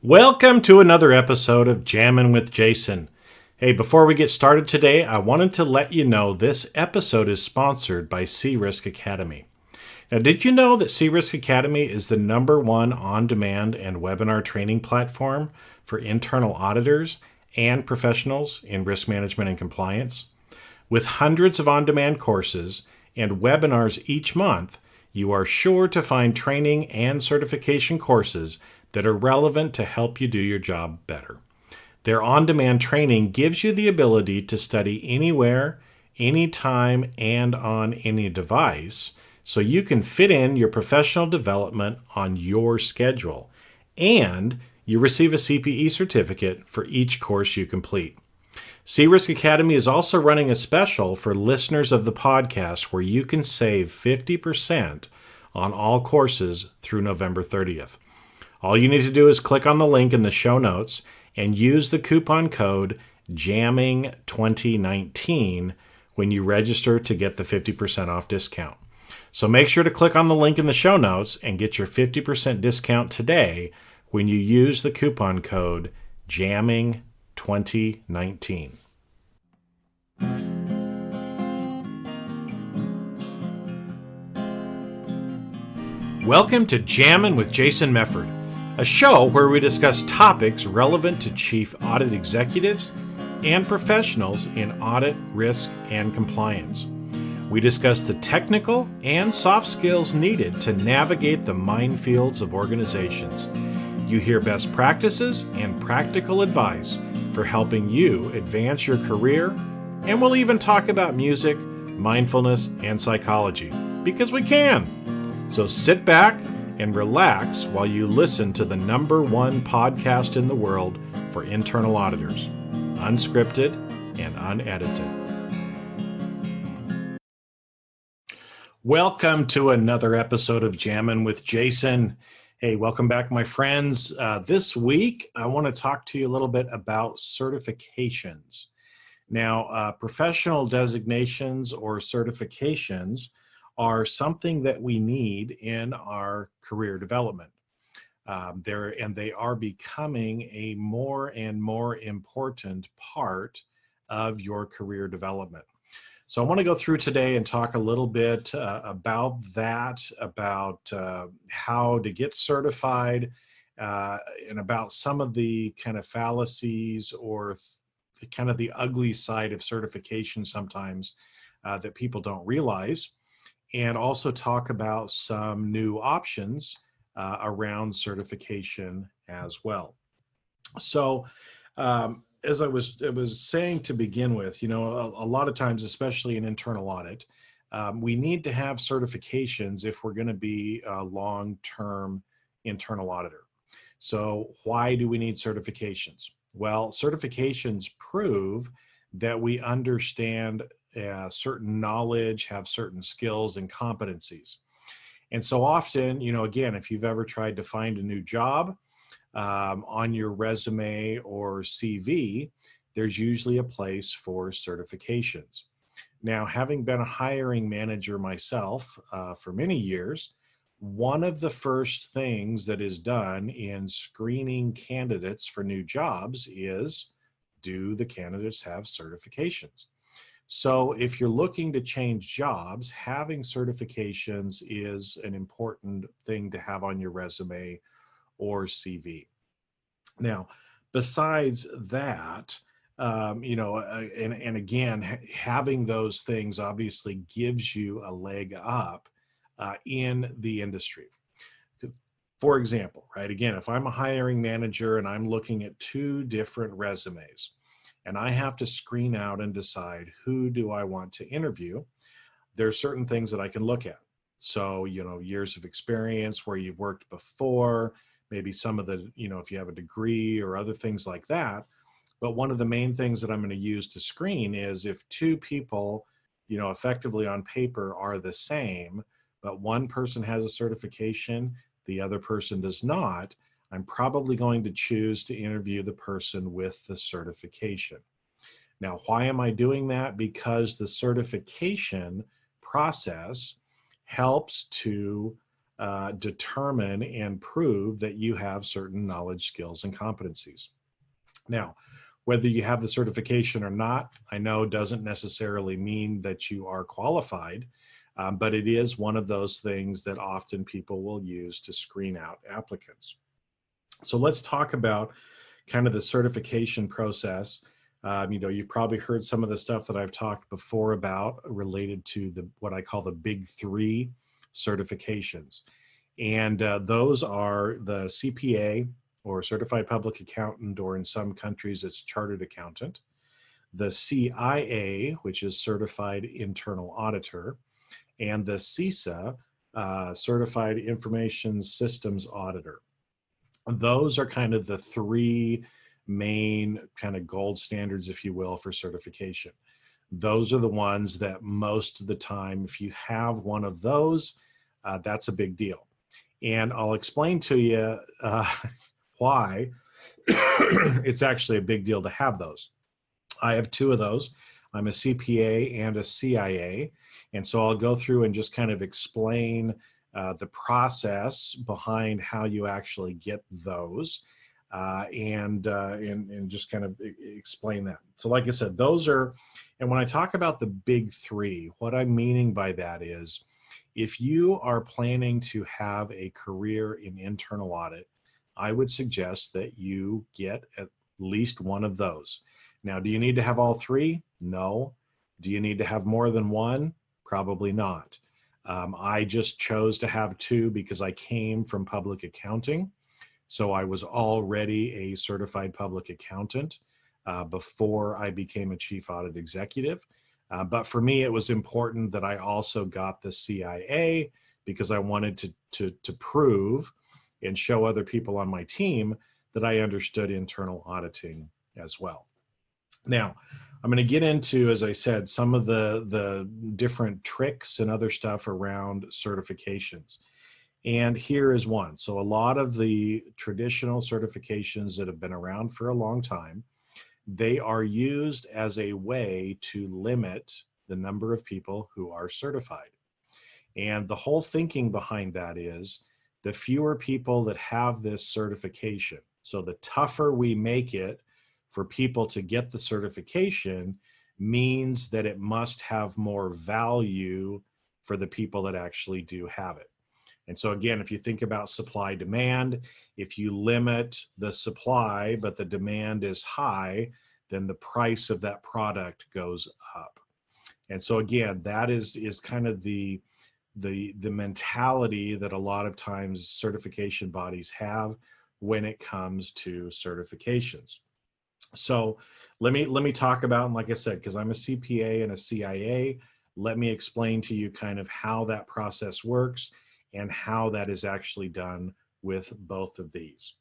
Welcome to another episode of Jammin' with Jason. Hey, before we get started today, I wanted to let you know this episode is sponsored by C-Risk Academy. Now, did you know that C-Risk Academy is the #1 on-demand and webinar training platform for internal auditors and professionals in risk management and compliance? With hundreds of on-demand courses and webinars each month, you are sure to find training and certification courses that are relevant to help you do your job better. Their on-demand training gives you the ability to study anywhere, anytime, and on any device, so you can fit in your professional development on your schedule, and you receive a CPE certificate for each course you complete. C-Risk Academy is also running a special for listeners of the podcast where you can save 50% on all courses through November 30th. All you need to do is click on the link in the show notes and use the coupon code JAMMING2019 when you register to get the 50% off discount. So make sure to click on the link in the show notes and get your 50% discount today when you use the coupon code JAMMING2019. Welcome to Jammin' with Jason Mefford, a show where we discuss topics relevant to chief audit executives and professionals in audit, risk, and compliance. We discuss the technical and soft skills needed to navigate the minefields of organizations. You hear best practices and practical advice for helping you advance your career, and we'll even talk about music, mindfulness, and psychology, because we can. So sit back and relax while you listen to the #1 podcast in the world for internal auditors, unscripted and unedited. Welcome to another episode of Jammin' with Jason. Hey, welcome back, my friends. This week, I want to talk to you a little bit about certifications. Now, professional designations or certifications are something that we need in our career development. They are becoming a more and more important part of your career development. So I want to go through today and talk a little bit about that, about how to get certified, and about some of the kind of fallacies or kind of the ugly side of certification sometimes that people don't realize, and also talk about some new options around certification as well. So, as I was saying to begin with, a lot of times, especially in internal audit, we need to have certifications if we're going to be a long-term internal auditor. So why do we need certifications? Well, certifications prove that we understand certain knowledge, have certain skills and competencies. And so often, again, if you've ever tried to find a new job on your resume or CV, there's usually a place for certifications. Now, having been a hiring manager myself for many years, one of the first things that is done in screening candidates for new jobs is, do the candidates have certifications? So if you're looking to change jobs, having certifications is an important thing to have on your resume or CV. Now, besides that, and again, having those things obviously gives you a leg up in the industry. For example, right, again, if I'm a hiring manager and I'm looking at 2 different resumes, and I have to screen out and decide who do I want to interview, there are certain things that I can look at. So, years of experience, where you've worked before, maybe some of the, if you have a degree or other things like that. But one of the main things that I'm going to use to screen is if 2 people, effectively on paper are the same, but one person has a certification, the other person does not, I'm probably going to choose to interview the person with the certification. Now, why am I doing that? Because the certification process helps to determine and prove that you have certain knowledge, skills, and competencies. Now, whether you have the certification or not, I know doesn't necessarily mean that you are qualified, but it is one of those things that often people will use to screen out applicants. So let's talk about kind of the certification process. You've probably heard some of the stuff that I've talked before about related to what I call the big three certifications. And those are the CPA, or Certified Public Accountant, or in some countries it's Chartered Accountant, the CIA, which is Certified Internal Auditor, and the CISA, Certified Information Systems Auditor. Those are kind of the three main kind of gold standards, if you will, for certification. Those are the ones that most of the time, if you have one of those, that's a big deal. And I'll explain to you why it's actually a big deal to have those. I have two of those. I'm a CPA and a CIA. And so I'll go through and just kind of explain the process behind how you actually get those and just kind of explain that. So like I said, those are, and when I talk about the big three, what I'm meaning by that is if you are planning to have a career in internal audit, I would suggest that you get at least one of those. Now, do you need to have all three? No. Do you need to have more than one? Probably not. I just chose to have two because I came from public accounting. So I was already a certified public accountant before I became a chief audit executive. But for me, it was important that I also got the CIA because I wanted to prove and show other people on my team that I understood internal auditing as well. Now, I'm going to get into, as I said, some of the different tricks and other stuff around certifications. And here is one. So a lot of the traditional certifications that have been around for a long time, they are used as a way to limit the number of people who are certified. And the whole thinking behind that is the fewer people that have this certification, so the tougher we make it for people to get the certification, means that it must have more value for the people that actually do have it. And so again, if you think about supply demand, if you limit the supply but the demand is high, then the price of that product goes up. And so again, that is kind of the mentality that a lot of times certification bodies have when it comes to certifications. So let me talk about, and like I said, because I'm a CPA and a CIA, let me explain to you kind of how that process works and how that is actually done with both of these.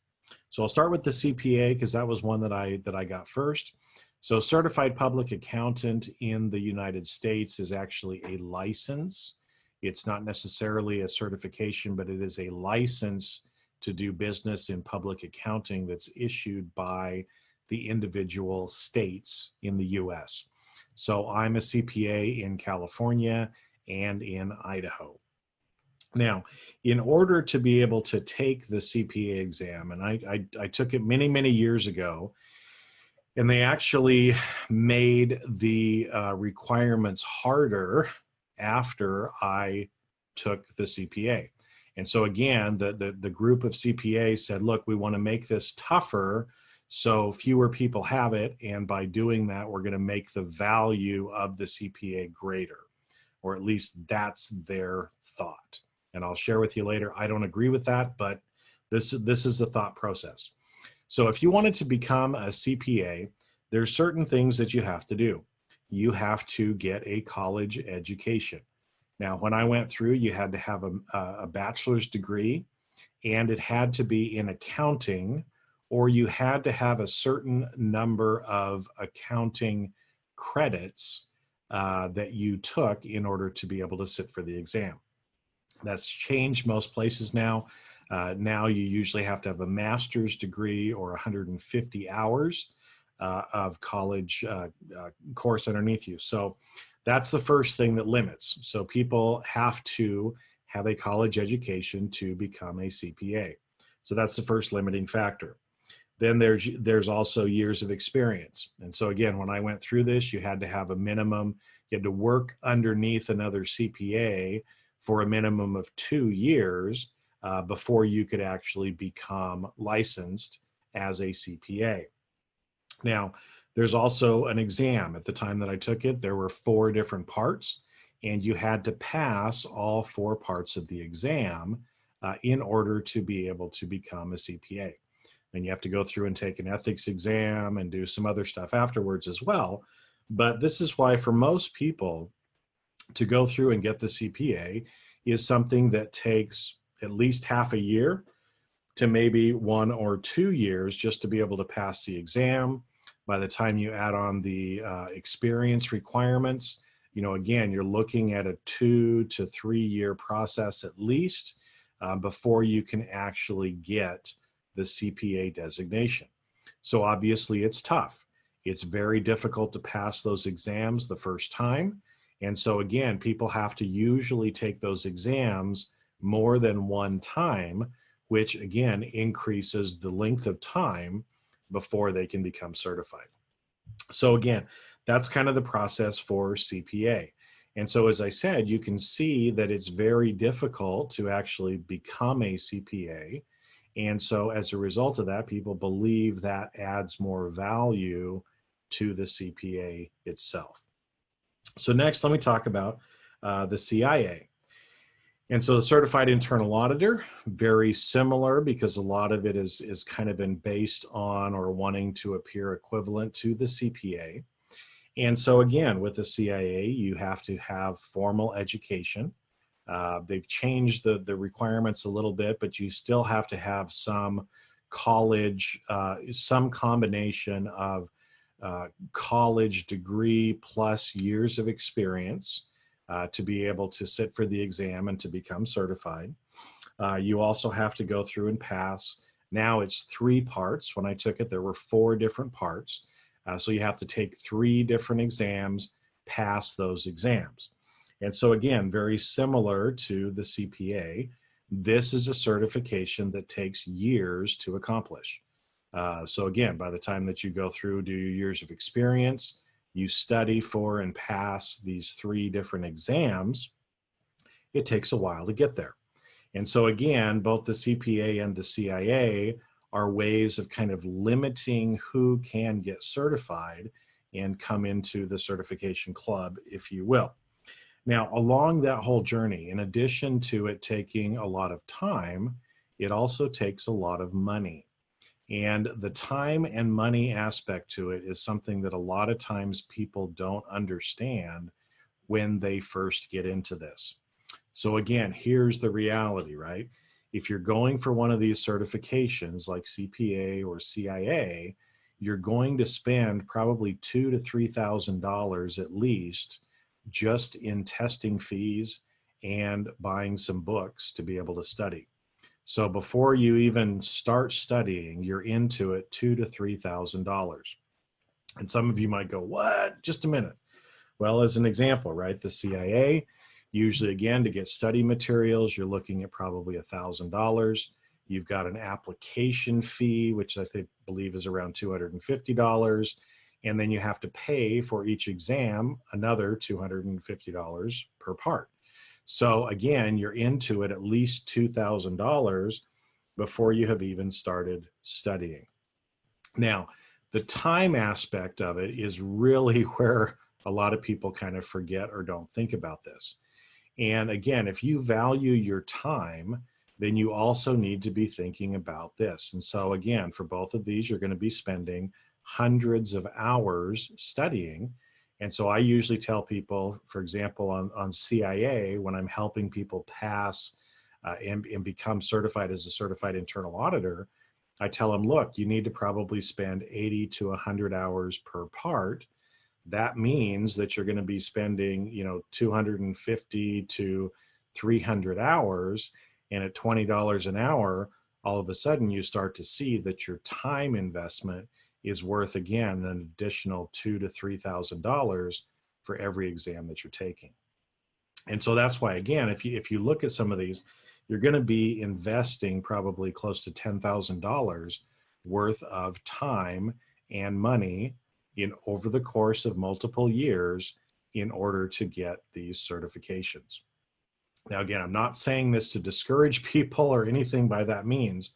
So I'll start with the CPA because that was one that I got first. So Certified Public Accountant in the United States is actually a license. It's not necessarily a certification, but it is a license to do business in public accounting that's issued by the individual states in the US. So I'm a CPA in California and in Idaho. Now, in order to be able to take the CPA exam, and I took it many, many years ago, and they actually made the requirements harder after I took the CPA. And so again, the group of CPAs said, look, we want to make this tougher so fewer people have it. And by doing that, we're going to make the value of the CPA greater, or at least that's their thought. And I'll share with you later, I don't agree with that, but this is the thought process. So if you wanted to become a CPA, there's certain things that you have to do. You have to get a college education. Now, when I went through, you had to have a bachelor's degree, and it had to be in accounting, or you had to have a certain number of accounting credits that you took in order to be able to sit for the exam. That's changed most places now. Now you usually have to have a master's degree or 150 hours of college course underneath you. So that's the first thing that limits. So people have to have a college education to become a CPA. So that's the first limiting factor. Then there's also years of experience. And so again, when I went through this, you had to have a minimum, you had to work underneath another CPA for a minimum of 2 years before you could actually become licensed as a CPA. Now, there's also an exam. At the time that I took it, there were 4 different parts, and you had to pass all 4 parts of the exam in order to be able to become a CPA. And you have to go through and take an ethics exam and do some other stuff afterwards as well. But this is why for most people to go through and get the CPA is something that takes at least half a year to maybe 1 or 2 years just to be able to pass the exam. By the time you add on the experience requirements, again, you're looking at a 2 to 3 year process at least before you can actually get the CPA designation. So obviously it's tough. It's very difficult to pass those exams the first time. And so again, people have to usually take those exams more than one time, which again increases the length of time before they can become certified. So again, that's kind of the process for CPA. And so as I said, you can see that it's very difficult to actually become a CPA. And so as a result of that, people believe that adds more value to the CPA itself. So next, let me talk about the CIA. And so the Certified Internal Auditor, very similar because a lot of it is kind of been based on or wanting to appear equivalent to the CPA. And so again, with the CIA, you have to have formal education. They've changed the requirements a little bit, but you still have to have some college, some combination of college degree plus years of experience to be able to sit for the exam and to become certified. You also have to go through and pass. Now it's 3 parts. When I took it, there were 4 different parts. So you have to take 3 different exams, pass those exams. And so again, very similar to the CPA, this is a certification that takes years to accomplish. So again, by the time that you go through, do your years of experience, you study for and pass these 3 different exams, it takes a while to get there. And so again, both the CPA and the CIA are ways of kind of limiting who can get certified and come into the certification club, if you will. Now, along that whole journey, in addition to it taking a lot of time, it also takes a lot of money. And the time and money aspect to it is something that a lot of times people don't understand when they first get into this. So again, here's the reality, right? If you're going for one of these certifications like CPA or CIA, you're going to spend probably $2,000 to $3,000 at least just in testing fees and buying some books to be able to study. So before you even start studying, you're into it $2,000 to $3,000. And some of you might go, what? Just a minute. Well, as an example, right, the CIA, usually again, to get study materials, you're looking at probably $1,000. You've got an application fee, which I believe is around $250. And then you have to pay for each exam another $250 per part. So again, you're into it at least $2,000 before you have even started studying. Now, the time aspect of it is really where a lot of people kind of forget or don't think about this. And again, if you value your time, then you also need to be thinking about this. And so again, for both of these, you're going to be spending hundreds of hours studying. And so I usually tell people, for example, on CIA, when I'm helping people pass and become certified as a certified internal auditor, I tell them, look, you need to probably spend 80 to 100 hours per part. That means that you're going to be spending, 250 to 300 hours. And at $20 an hour, all of a sudden you start to see that your time investment is worth, again, an additional $2,000 to $3,000 for every exam that you're taking. And so that's why, again, if you look at some of these, you're going to be investing probably close to $10,000 worth of time and money in over the course of multiple years in order to get these certifications. Now, again, I'm not saying this to discourage people or anything by that means,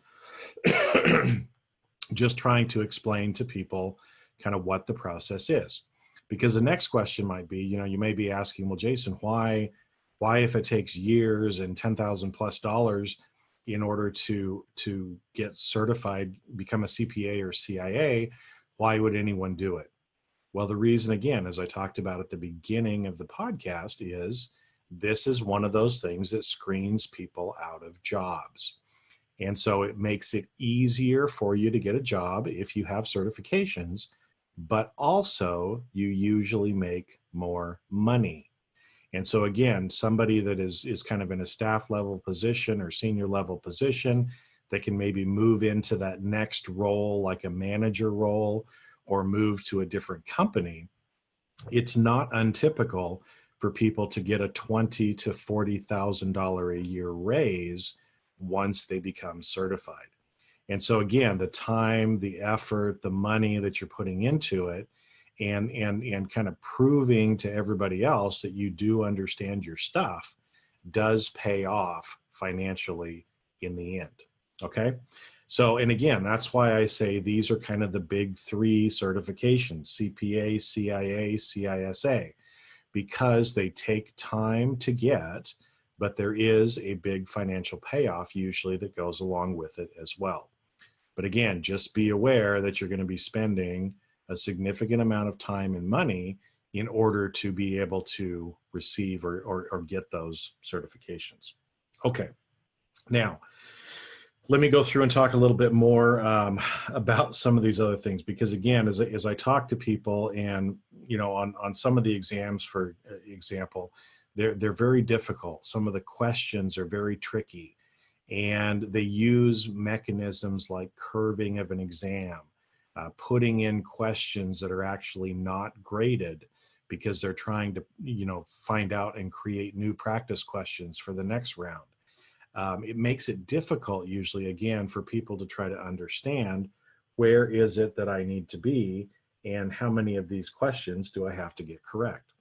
just trying to explain to people kind of what the process is. Because the next question might be, you may be asking, well, Jason, why if it takes years and $10,000 plus in order to get certified, become a CPA or CIA, why would anyone do it? Well, the reason, again, as I talked about at the beginning of the podcast, is this is one of those things that screens people out of jobs. And so it makes it easier for you to get a job if you have certifications, but also you usually make more money. And so again, somebody that is kind of in a staff level position or senior level position that can maybe move into that next role, like a manager role, or move to a different company, it's not untypical for people to get a $20,000 to $40,000 a year raise once they become certified. And so again, the time, the effort, the money that you're putting into it, and kind of proving to everybody else that you do understand your stuff does pay off financially in the end. Okay. So, and again, that's why I say these are kind of the big three certifications: CPA, CIA, CISA, because they take time to get, but there is a big financial payoff usually that goes along with it as well. But again, just be aware that you're going to be spending a significant amount of time and money in order to be able to receive or get those certifications. Okay. Now, let me go through and talk a little bit more about some of these other things, because again, as I talk to people and, on some of the exams, for example, they're very difficult. Some of the questions are very tricky, and they use mechanisms like curving of an exam, putting in questions that are actually not graded because they're trying to, find out and create new practice questions for the next round. It makes it difficult usually, again, for people to try to understand where is it that I need to be and how many of these questions do I have to get correct.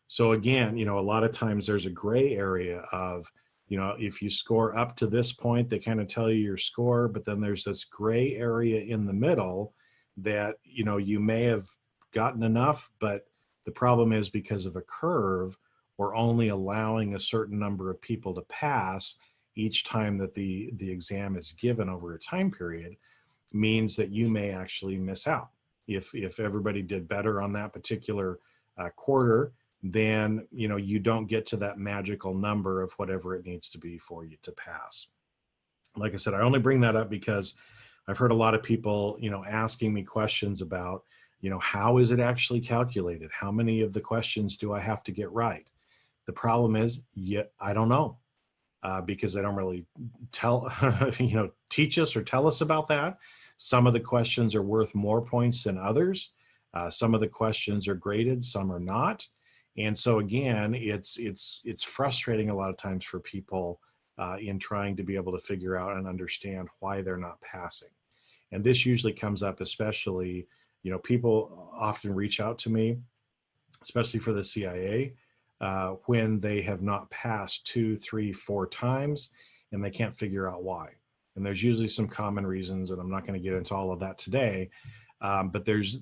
So again, a lot of times there's a gray area of, if you score up to this point, they kind of tell you your score, but then there's this gray area in the middle that, you may have gotten enough, but the problem is because of a curve, we're only allowing a certain number of people to pass each time that the exam is given over a time period, means that you may actually miss out. If everybody did better on that particular quarter, then you don't get to that magical number of whatever it needs to be for you to pass. Like I said, I only bring that up because I've heard a lot of people asking me questions about how is it actually calculated? How many of the questions do I have to get right? The problem is, I don't know. Because they don't really teach us or tell us about that. Some of the questions are worth more points than others. Some of the questions are graded, some are not. And so again, it's frustrating a lot of times for people in trying to be able to figure out and understand why they're not passing. And this usually comes up, especially, people often reach out to me, especially for the CIA, when they have not passed 2, 3, 4 times and they can't figure out why. And there's usually some common reasons, and I'm not going to get into all of that today. But there's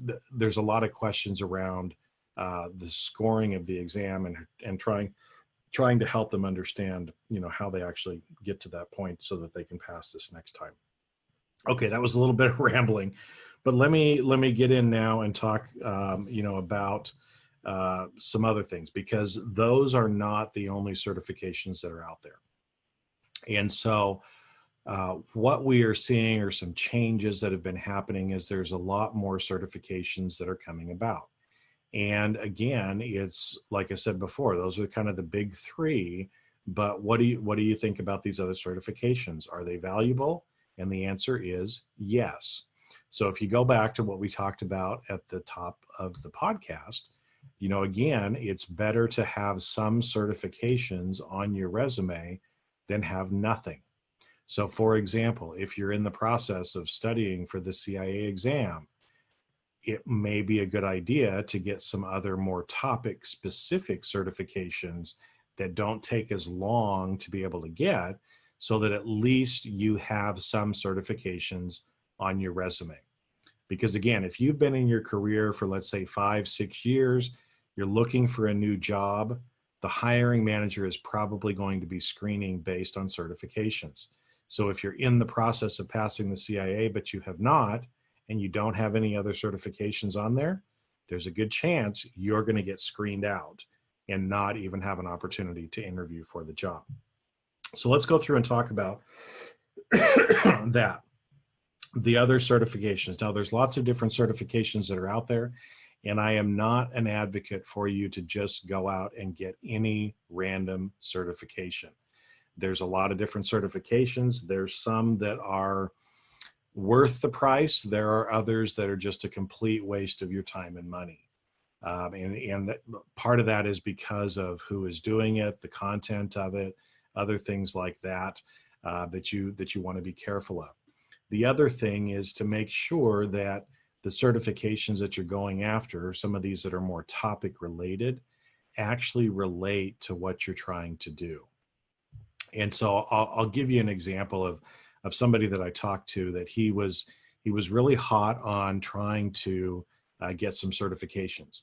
a lot of questions around the scoring of the exam and trying to help them understand, how they actually get to that point so that they can pass this next time. Okay, that was a little bit of rambling, but let me get in now and talk, about some other things, because those are not the only certifications that are out there. And so what we are seeing are some changes that have been happening is there's a lot more certifications that are coming about. And again, it's like I said before, those are kind of the big three, but what do you think about these other certifications? Are they valuable? And the answer is yes. So if you go back to what we talked about at the top of the podcast, Again, it's better to have some certifications on your resume than have nothing. So for example, if you're in the process of studying for the CIA exam, it may be a good idea to get some other more topic specific certifications that don't take as long to be able to get, so that at least you have some certifications on your resume. Because again, if you've been in your career for, let's say, 5-6 years, you're looking for a new job, the hiring manager is probably going to be screening based on certifications. So if you're in the process of passing the CIA, but you have not, and you don't have any other certifications on there, there's a good chance you're going to get screened out and not even have an opportunity to interview for the job. So let's go through and talk about that. The other certifications. Now, there's lots of different certifications that are out there, and I am not an advocate for you to just go out and get any random certification. There's a lot of different certifications. There's some that are worth the price. There are others that are just a complete waste of your time and money. And part of that is because of who is doing it, the content of it, other things like that, that you want to be careful of. The other thing is to make sure that the certifications that you're going after, some of these that are more topic related, actually relate to what you're trying to do. And so I'll give you an example of somebody that I talked to, that he was really hot on trying to get some certifications.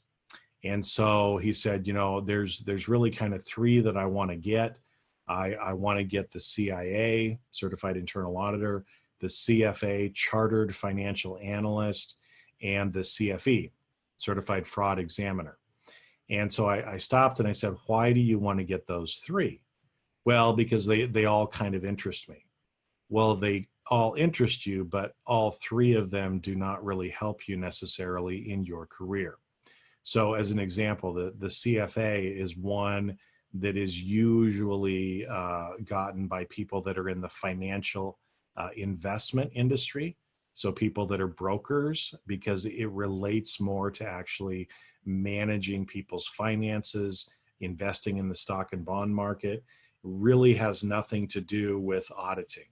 And so he said, there's really kind of 3 that I want to get. I want to get the CIA, Certified Internal Auditor, the CFA, Chartered Financial Analyst, and the CFE, Certified Fraud Examiner. And so I stopped and I said, why do you want to get those 3? Well, because they all kind of interest me. Well, they all interest you, but all 3 of them do not really help you necessarily in your career. So as an example, the CFA is one that is usually gotten by people that are in the financial investment industry. So people that are brokers, because it relates more to actually managing people's finances, investing in the stock and bond market, really has nothing to do with auditing.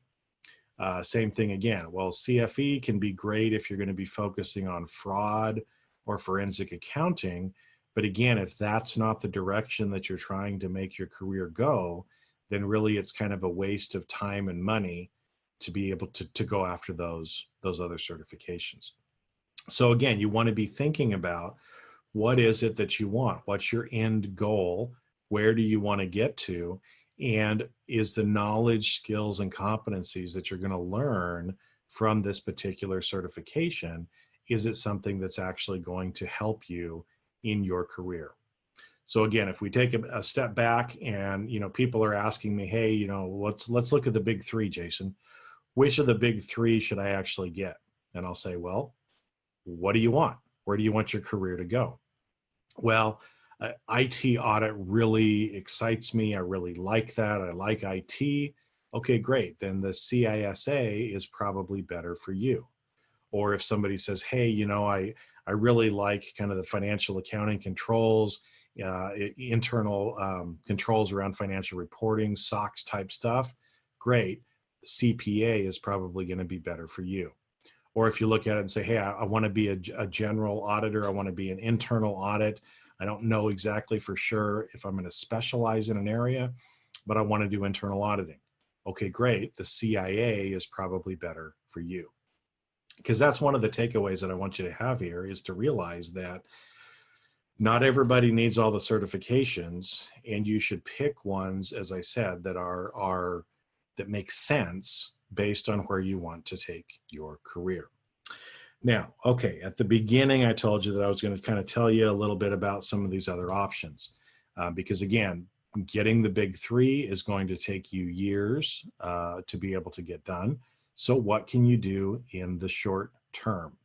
Same thing again. Well, CFE can be great if you're going to be focusing on fraud or forensic accounting. But again, if that's not the direction that you're trying to make your career go, then really it's kind of a waste of time and money to be able to go after those other certifications. So again, you want to be thinking about, what is it that you want? What's your end goal? Where do you want to get to? And is the knowledge, skills, and competencies that you're going to learn from this particular certification, is it something that's actually going to help you in your career? So again, if we take a step back and, people are asking me, hey, let's look at the big 3, Jason. Which of the big 3 should I actually get? And I'll say, well, what do you want? Where do you want your career to go? Well, IT audit really excites me. I really like that. I like IT. Okay, great. Then the CISA is probably better for you. Or if somebody says, hey, I really like kind of the financial accounting controls, internal controls around financial reporting, SOX type stuff, great. CPA is probably going to be better for you. Or if you look at it and say, hey, I want to be a general auditor, I want to be an internal audit, I don't know exactly for sure if I'm going to specialize in an area, but I want to do internal auditing. Okay, great. The CIA is probably better for you. Because that's one of the takeaways that I want you to have here, is to realize that not everybody needs all the certifications, and you should pick ones, as I said, that that make sense based on where you want to take your career. Now, okay, at the beginning, I told you that I was going to kind of tell you a little bit about some of these other options, because again, getting the big 3 is going to take you years to be able to get done. So what can you do in the short term?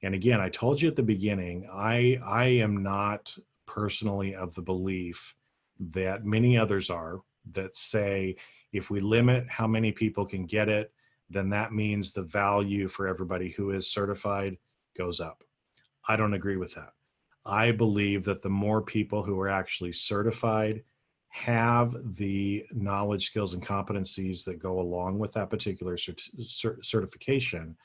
And again, I told you at the beginning, I am not personally of the belief that many others are, that say, if we limit how many people can get it, then that means the value for everybody who is certified goes up. I don't agree with that. I believe that the more people who are actually certified have the knowledge, skills, and competencies that go along with that particular certification,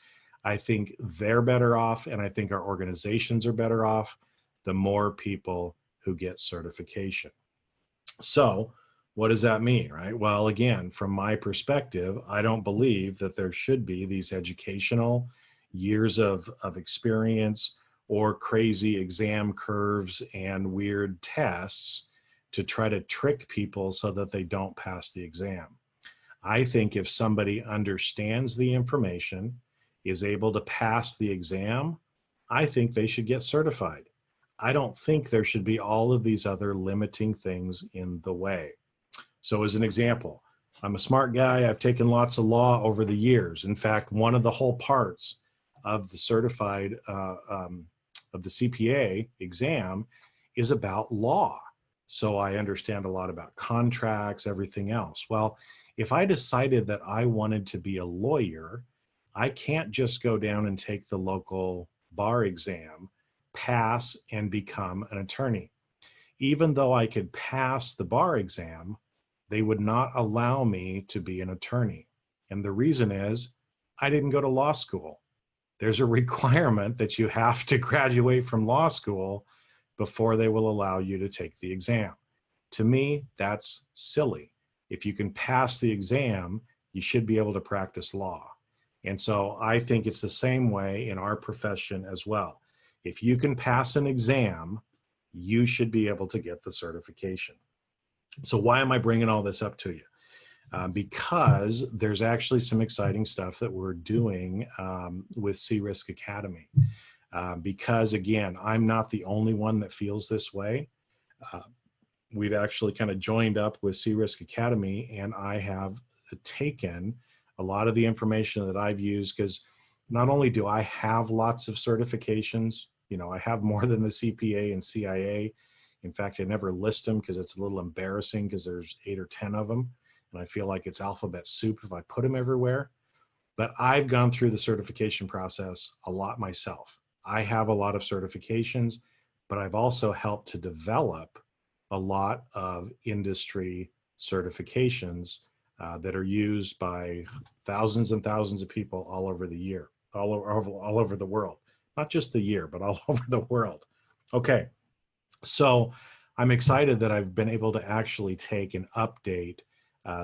I think they're better off, and I think our organizations are better off the more people who get certification. So what does that mean, right? Well, again, from my perspective, I don't believe that there should be these educational years of experience or crazy exam curves and weird tests to try to trick people so that they don't pass the exam. I think if somebody understands the information, is able to pass the exam, I think they should get certified. I don't think there should be all of these other limiting things in the way. So as an example, I'm a smart guy. I've taken lots of law over the years. In fact, one of the whole parts of the certified, of the CPA exam is about law. So I understand a lot about contracts, everything else. Well, if I decided that I wanted to be a lawyer, I can't just go down and take the local bar exam, pass, and become an attorney. Even though I could pass the bar exam, they would not allow me to be an attorney. And the reason is I didn't go to law school. There's a requirement that you have to graduate from law school before they will allow you to take the exam. To me, that's silly. If you can pass the exam, you should be able to practice law. And so I think it's the same way in our profession as well. If you can pass an exam, you should be able to get the certification. So why am I bringing all this up to you? Because there's actually some exciting stuff that we're doing with C-Risk Academy. Because again, I'm not the only one that feels this way. We've actually kind of joined up with C-Risk Academy, and I have taken a lot of the information that I've used, because not only do I have lots of certifications, you know, I have more than the CPA and CIA. In fact, I never list them because it's a little embarrassing because there's 8 or 10 of them. And I feel like it's alphabet soup if I put them everywhere. But I've gone through the certification process a lot myself. I have a lot of certifications, but I've also helped to develop a lot of industry certifications that are used by thousands and thousands of people all over the year, all over the world. Not just the year, but all over the world. Okay, so I'm excited that I've been able to actually take and update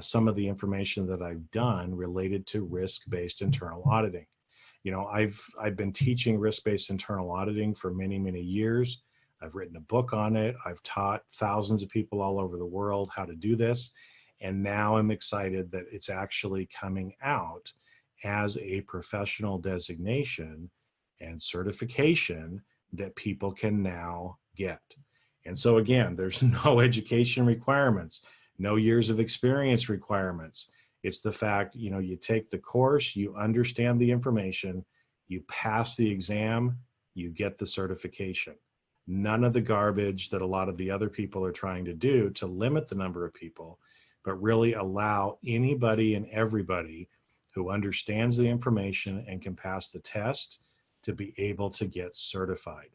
some of the information that I've done related to risk-based internal auditing. You know, I've been teaching risk-based internal auditing for many, many years. I've written a book on it. I've taught thousands of people all over the world how to do this. And now I'm excited that it's actually coming out as a professional designation and certification that people can now get. And so again, there's no education requirements, no years of experience requirements. It's the fact, you know, you take the course, you understand the information, you pass the exam, you get the certification. None of the garbage that a lot of the other people are trying to do to limit the number of people, but really allow anybody and everybody who understands the information and can pass the test to be able to get certified.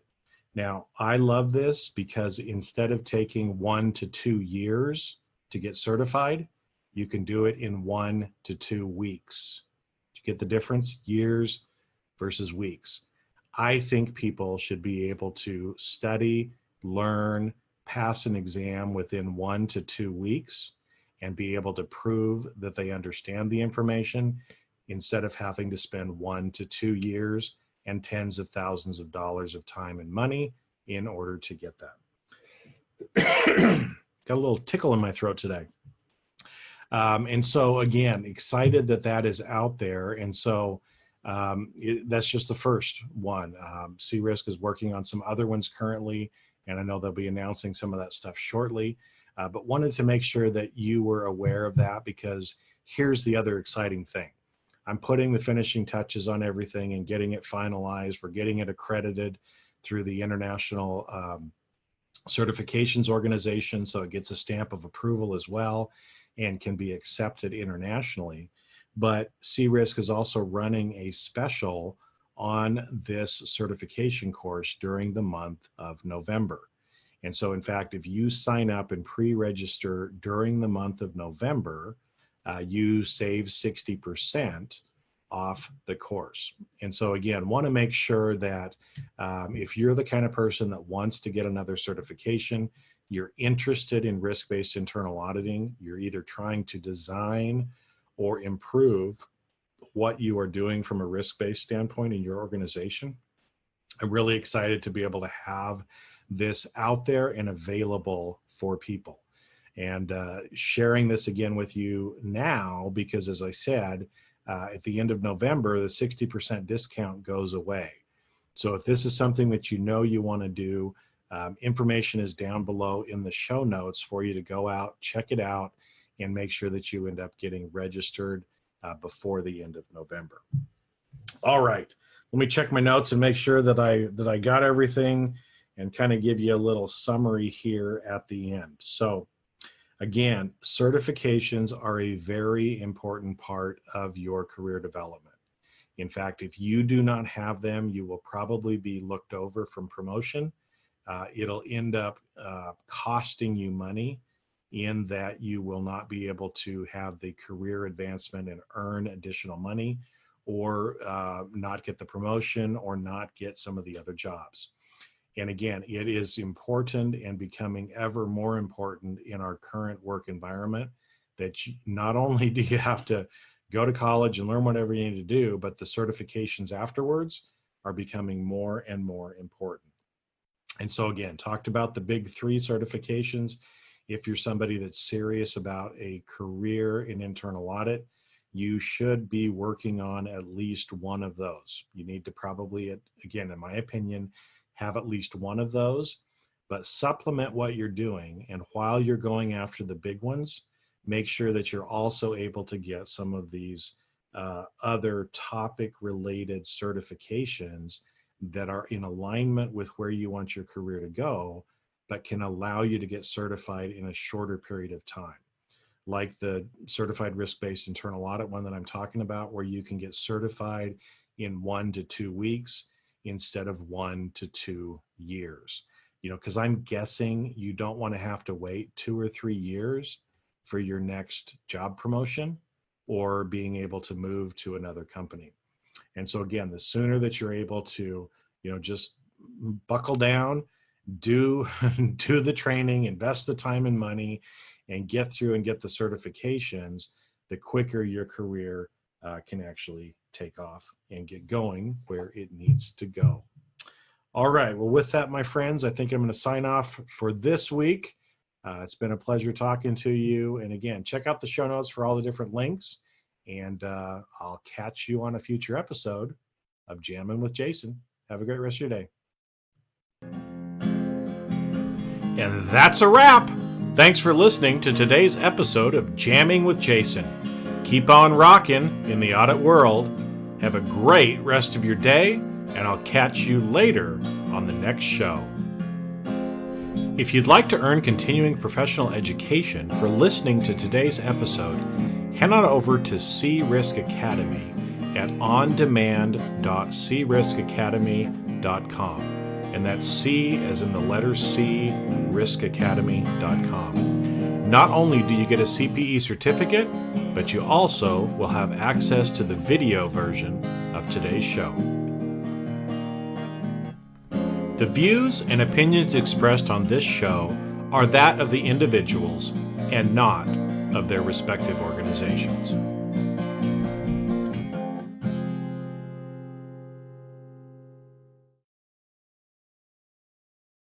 Now, I love this because instead of taking 1 to 2 years to get certified, you can do it in 1 to 2 weeks. Do you get the difference? Years versus weeks. I think people should be able to study, learn, pass an exam within 1 to 2 weeks and be able to prove that they understand the information instead of having to spend 1 to 2 years and tens of thousands of dollars of time and money in order to get that. Got a little tickle in my throat today. And so again, excited that that is out there. And so that's just the first one. C-Risk is working on some other ones currently, and I know they'll be announcing some of that stuff shortly, but wanted to make sure that you were aware of that, because here's the other exciting thing. I'm putting the finishing touches on everything and getting it finalized. We're getting it accredited through the International Certifications Organization, so it gets a stamp of approval as well and can be accepted internationally. But C-Risk is also running a special on this certification course during the month of November. And so, in fact, if you sign up and pre-register during the month of November, you save 60% off the course. And so, again, want to make sure that if you're the kind of person that wants to get another certification, you're interested in risk-based internal auditing, you're either trying to design or improve what you are doing from a risk-based standpoint in your organization, I'm really excited to be able to have this out there and available for people. And sharing this again with you now, because as I said, at the end of November, the 60% discount goes away. So if this is something that you know you want to do, information is down below in the show notes for you to go out, check it out, and make sure that you end up getting registered before the end of November. All right, let me check my notes and make sure that I got everything and kind of give you a little summary here at the end. So again, certifications are a very important part of your career development. In fact, if you do not have them, you will probably be looked over from promotion. It'll end up costing you money in that you will not be able to have the career advancement and earn additional money, or not get the promotion, or not get some of the other jobs. And again, it is important and becoming ever more important in our current work environment that not only do you have to go to college and learn whatever you need to do, but the certifications afterwards are becoming more and more important. And so again, talked about the big 3 certifications. If you're somebody that's serious about a career in internal audit, you should be working on at least one of those. You need to probably, again, in my opinion, have at least one of those, but supplement what you're doing. And while you're going after the big ones, make sure that you're also able to get some of these other topic related certifications that are in alignment with where you want your career to go, but can allow you to get certified in a shorter period of time. Like the certified risk-based internal audit one that I'm talking about, where you can get certified in 1 to 2 weeks instead of 1 to 2 years. You know, because I'm guessing you don't want to have to wait 2 or 3 years for your next job promotion or being able to move to another company. And so again, the sooner that you're able to, just buckle down, do the training, invest the time and money, and get through and get the certifications, the quicker your career can actually take off and get going where it needs to go. All right. Well, with that, my friends, I think I'm going to sign off for this week. It's been a pleasure talking to you. And again, check out the show notes for all the different links. And I'll catch you on a future episode of Jammin' with Jason. Have a great rest of your day. And that's a wrap. Thanks for listening to today's episode of Jamming with Jason. Keep on rocking in the audit world. Have a great rest of your day, and I'll catch you later on the next show. If you'd like to earn continuing professional education for listening to today's episode, head on over to C-Risk Academy at ondemand.criskacademy.com. And that's C as in the letter C, riskacademy.com. Not only do you get a CPE certificate, but you also will have access to the video version of today's show. The views and opinions expressed on this show are that of the individuals and not of their respective organizations.